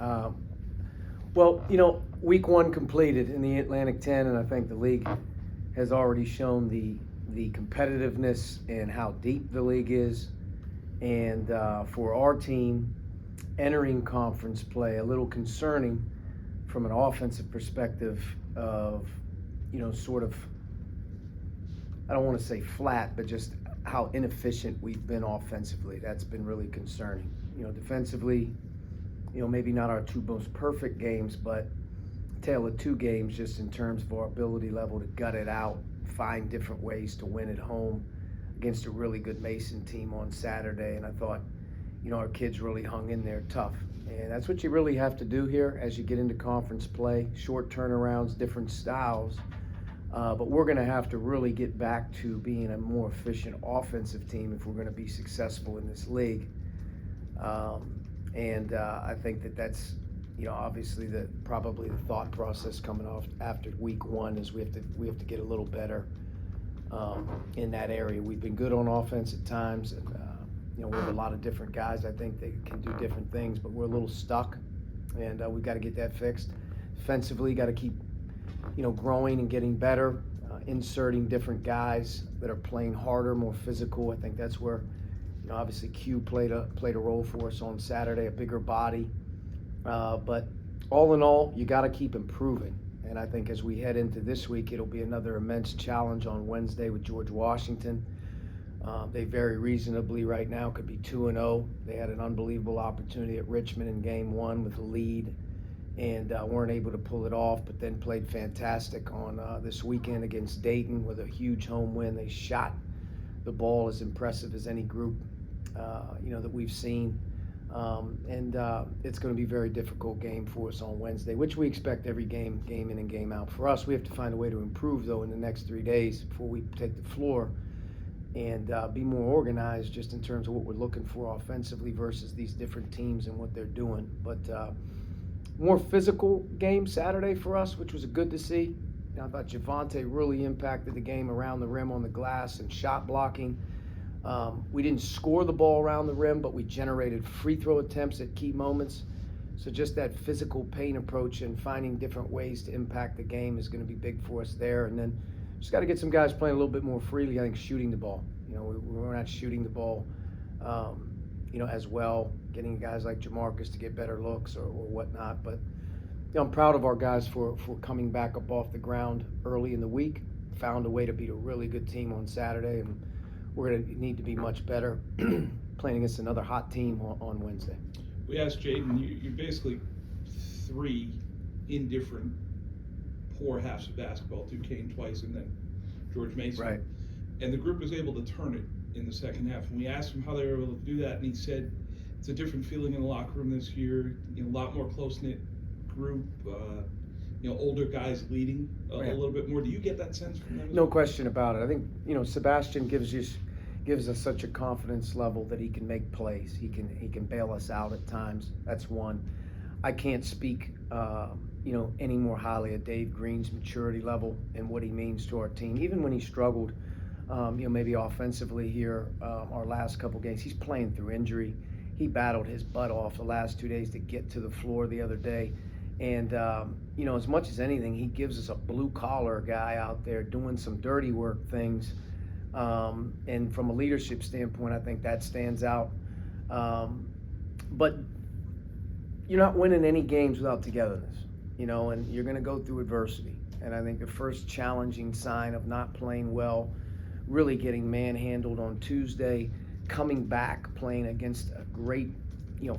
Um, well, week one completed in the Atlantic 10, and I think the league has already shown the competitiveness and how deep the league is. And for our team entering conference play, a little concerning from an offensive perspective of, sort of, I don't want to say flat, but just how inefficient we've been offensively. That's been really concerning. Defensively, maybe not our two most perfect games, but tale of two games just in terms of our ability level to gut it out, find different ways to win at home against a really good Mason team on Saturday. And I thought, our kids really hung in there tough. And that's what you really have to do here as you get into conference play, short turnarounds, different styles. But we're going to have to really get back to being a more efficient offensive team if we're going to be successful in this league. I think that's, obviously probably the thought process coming off after week one is we have to get a little better in that area. We've been good on offense at times, and we have a lot of different guys. I think they can do different things, but we're a little stuck, and we've got to get that fixed. Defensively, got to keep growing and getting better, inserting different guys that are playing harder, more physical. I think that's where, obviously Q played a role for us on Saturday, a bigger body. But all in all, you got to keep improving. And I think as we head into this week, it'll be another immense challenge on Wednesday with George Washington. They very reasonably right now could be 2-0. They had an unbelievable opportunity at Richmond in game one with a lead and weren't able to pull it off, but then played fantastic on this weekend against Dayton with a huge home win. They shot the ball as impressive as any group, that we've seen. It's going to be a very difficult game for us on Wednesday, which we expect every game in and game out. For us, we have to find a way to improve, though, in the next 3 days before we take the floor and be more organized just in terms of what we're looking for offensively versus these different teams and what they're doing. But more physical game Saturday for us, which was good to see. I thought Javante really impacted the game around the rim on the glass and shot blocking. We didn't score the ball around the rim, but we generated free throw attempts at key moments. So just that physical paint approach and finding different ways to impact the game is going to be big for us there. And then just got to get some guys playing a little bit more freely. I think shooting the ball. We're not shooting the ball, as well. Getting guys like Jamarcus to get better looks or whatnot. But I'm proud of our guys for coming back up off the ground early in the week. Found a way to beat a really good team on Saturday, and we're going to need to be much better playing against another hot team on Wednesday. We asked Jaden, you're basically three indifferent poor halves of basketball, through Kane twice and then George Mason. Right. And the group was able to turn it in the second half. And we asked him how they were able to do that, and he said it's a different feeling in the locker room this year, a lot more close-knit group, older guys leading a little bit more. Do you get that sense from them? No question about it. I think, Sebastian gives us such a confidence level that he can make plays. He can bail us out at times. That's one. I can't speak, any more highly of Dave Green's maturity level and what he means to our team. Even when he struggled, maybe offensively here, our last couple games, he's playing through injury. He battled his butt off the last 2 days to get to the floor the other day. And, as much as anything, he gives us a blue-collar guy out there doing some dirty work things. And from a leadership standpoint, I think that stands out. But you're not winning any games without togetherness, and you're going to go through adversity. And I think the first challenging sign of not playing well, really getting manhandled on Tuesday, coming back, playing against a great,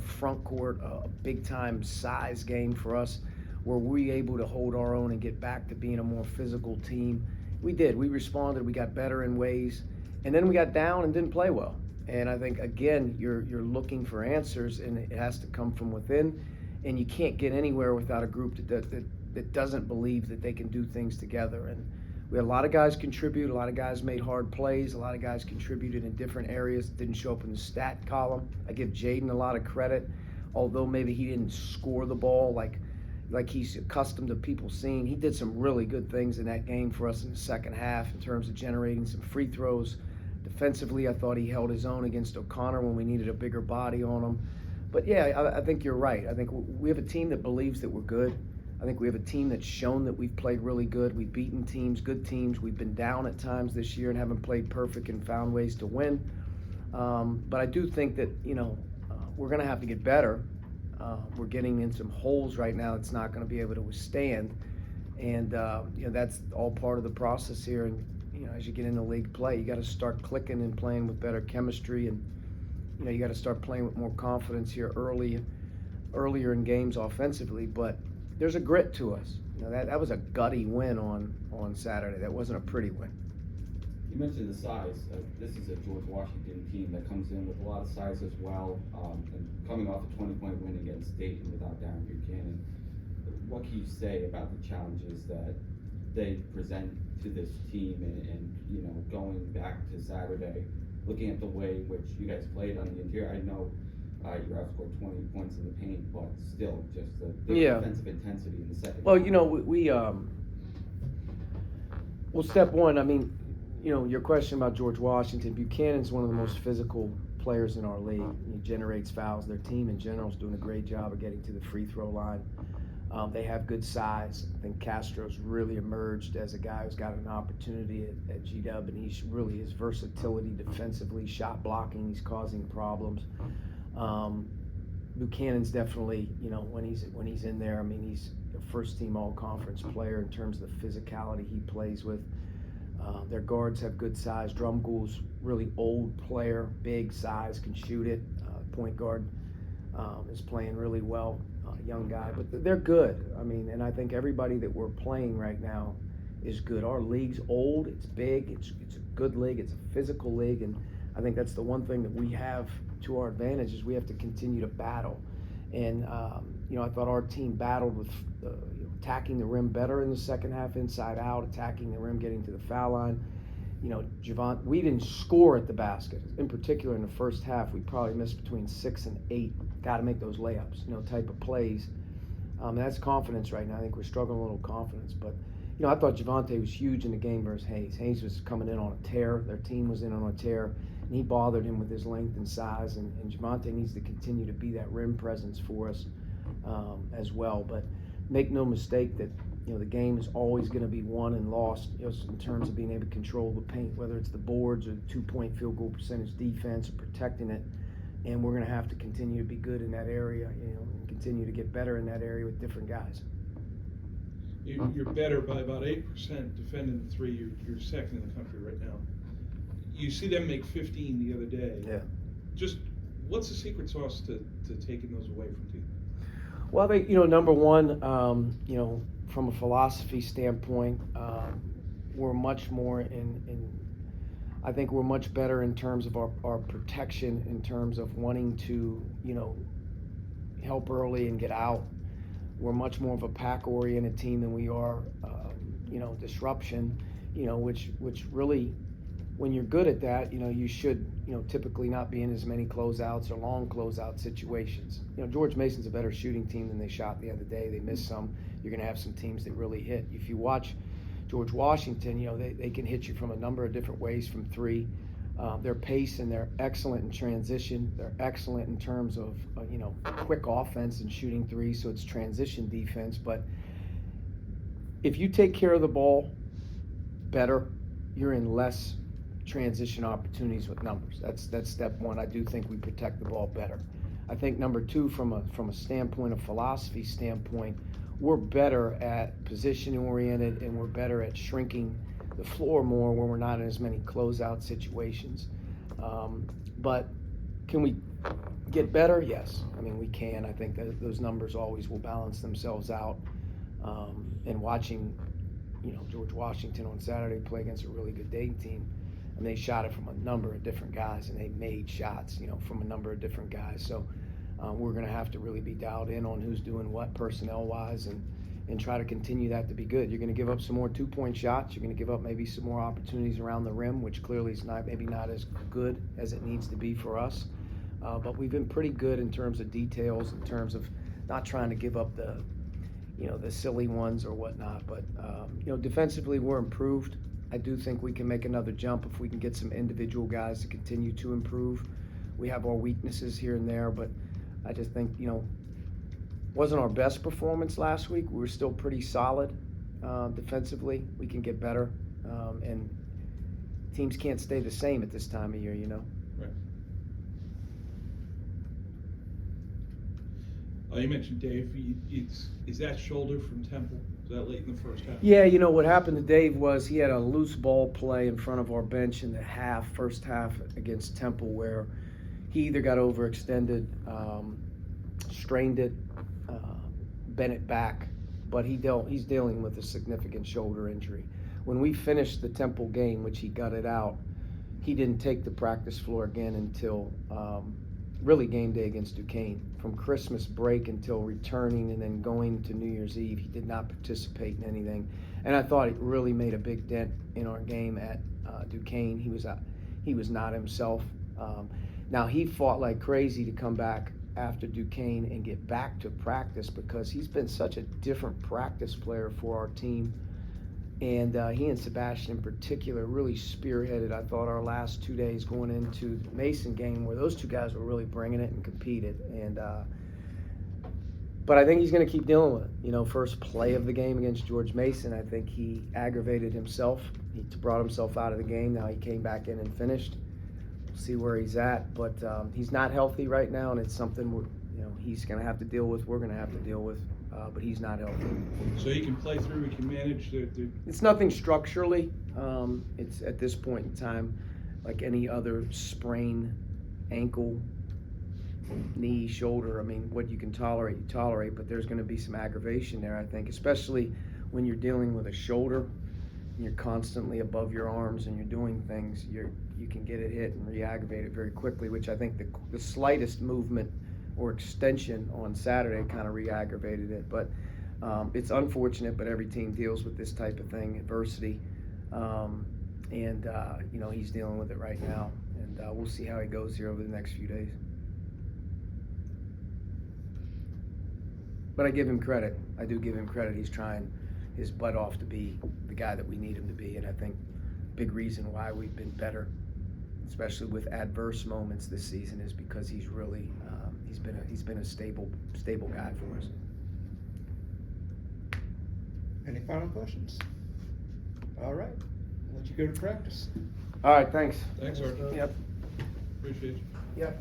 front court, a big-time size game for us, where we able to hold our own and get back to being a more physical team. We did. We responded. We got better in ways. And then we got down and didn't play well. And I think, again, you're looking for answers, and it has to come from within. And you can't get anywhere without a group that doesn't believe that they can do things together. And we had a lot of guys contribute. A lot of guys made hard plays. A lot of guys contributed in different areas that didn't show up in the stat column. I give Jaden a lot of credit, although maybe he didn't score the ball like he's accustomed to people seeing. He did some really good things in that game for us in the second half in terms of generating some free throws. Defensively, I thought he held his own against O'Connor when we needed a bigger body on him. But yeah, I think you're right. I think we have a team that believes that we're good. I think we have a team that's shown that we've played really good. We've beaten teams, good teams. We've been down at times this year and haven't played perfect and found ways to win. But I do think that, we're going to have to get better. We're getting in some holes right now it's not going to be able to withstand. And, that's all part of the process here. And, as you get into league play, you got to start clicking and playing with better chemistry. And, you got to start playing with more confidence here earlier in games offensively. But there's a grit to us. That was a gutty win on Saturday. That wasn't a pretty win. You mentioned the size. This is a George Washington team that comes in with a lot of size as well, and coming off a 20-point win against Dayton without Darren Buchanan. What can you say about the challenges that they present to this team and going back to Saturday, looking at the way in which you guys played on the interior? I know you outscored 20 points in the paint, but still just the defensive intensity in the second half. Well, step one, I mean, your question about George Washington, Buchanan's one of the most physical players in our league. He generates fouls. Their team in general is doing a great job of getting to the free throw line. They have good size. I think Castro's really emerged as a guy who's got an opportunity at GW, and he's really his versatility defensively, shot blocking, he's causing problems. Buchanan's definitely, when he's in there, I mean, he's a first-team all-conference player in terms of the physicality he plays with. Their guards have good size. Drumgool's really old player, big size, can shoot it. Point guard is playing really well, young guy, but they're good. I mean, and I think everybody that we're playing right now is good. Our league's old, it's big, it's a good league, it's a physical league, and I think that's the one thing that we have to our advantage is we have to continue to battle. And I thought our team battled with attacking the rim better in the second half, inside out, attacking the rim, getting to the foul line. We didn't score at the basket. In particular, in the first half, we probably missed between 6 and 8. Got to make those layups, type of plays. That's confidence right now. I think we're struggling a little confidence. But, I thought Javante was huge in the game versus Hayes. Hayes was coming in on a tear. Their team was in on a tear, and he bothered him with his length and size. And Javante needs to continue to be that rim presence for us as well. But make no mistake that the game is always going to be won and lost in terms of being able to control the paint, whether it's the boards or the 2-point field goal percentage defense or protecting it. And we're going to have to continue to be good in that area, and continue to get better in that area with different guys. You're better by about 8% defending the three. You're second in the country right now. You see them make 15 the other day. Yeah. Just what's the secret sauce to taking those away from teams? Well, they, number one, from a philosophy standpoint, we're much more I think we're much better in terms of our protection, in terms of wanting to, help early and get out. We're much more of a pack-oriented team than we are, disruption, which really, when you're good at that, you should, typically not be in as many closeouts or long closeout situations. George Mason's a better shooting team than they shot the other day. They missed some. You're going to have some teams that really hit. If you watch George Washington, they can hit you from a number of different ways from three. Their pace, and they're excellent in transition. They're excellent in terms of, quick offense and shooting threes, so it's transition defense. But if you take care of the ball better, you're in less transition opportunities with numbers. That's step one. I do think we protect the ball better. I think number two, from a standpoint of philosophy standpoint, we're better at position oriented, and we're better at shrinking the floor more when we're not in as many closeout situations. But can we get better? Yes. I mean, we can. I think that those numbers always will balance themselves out. And watching, George Washington on Saturday play against a really good Dayton team, and they shot it from a number of different guys, and they made shots, from a number of different guys. So we're going to have to really be dialed in on who's doing what personnel-wise, and try to continue that to be good. You're going to give up some more 2-point shots. You're going to give up maybe some more opportunities around the rim, which clearly is maybe not as good as it needs to be for us. But we've been pretty good in terms of details, in terms of not trying to give up the silly ones or whatnot. But, defensively we're improved. I do think we can make another jump if we can get some individual guys to continue to improve. We have our weaknesses here and there, but I just think, wasn't our best performance last week. We were still pretty solid defensively. We can get better, and teams can't stay the same at this time of year, Right. You mentioned Dave. Is that shoulder from Temple? Is that late in the first half? Yeah, what happened to Dave was he had a loose ball play in front of our bench in the first half against Temple, where he either got overextended, strained it, bent it back, but he's dealing with a significant shoulder injury. When we finished the Temple game, which he gutted out, he didn't take the practice floor again until really game day against Duquesne. From Christmas break until returning and then going to New Year's Eve, he did not participate in anything. And I thought it really made a big dent in our game at Duquesne. He was not himself. Now he fought like crazy to come back after Duquesne and get back to practice because he's been such a different practice player for our team. And he and Sebastian in particular really spearheaded, I thought, our last 2 days going into the Mason game, where those two guys were really bringing it and competed. And but I think he's going to keep dealing with it. First play of the game against George Mason, I think he aggravated himself. He brought himself out of the game. Now he came back in and finished. We'll see where he's at. But he's not healthy right now, and it's something he's going to have to deal with. We're going to have to deal with. But he's not healthy. So he can play through, he can manage the... It's nothing structurally. It's at this point in time like any other sprain, ankle, knee, shoulder. I mean, what you can tolerate, you tolerate, but there's going to be some aggravation there, I think, especially when you're dealing with a shoulder and you're constantly above your arms and you're doing things, you can get it hit and re-aggravate it very quickly, which I think the slightest movement or extension on Saturday kind of re-aggravated it. But it's unfortunate, but every team deals with this type of thing, adversity. And he's dealing with it right now. And we'll see how he goes here over the next few days. But I give him credit. I do give him credit. He's trying his butt off to be the guy that we need him to be. And I think big reason why we've been better, especially with adverse moments this season, is because he's really he's been a stable guy for us. Any final questions? All right, I'll let you go to practice. All right, thanks. Thanks, Archie. Yep. Appreciate you. Yep.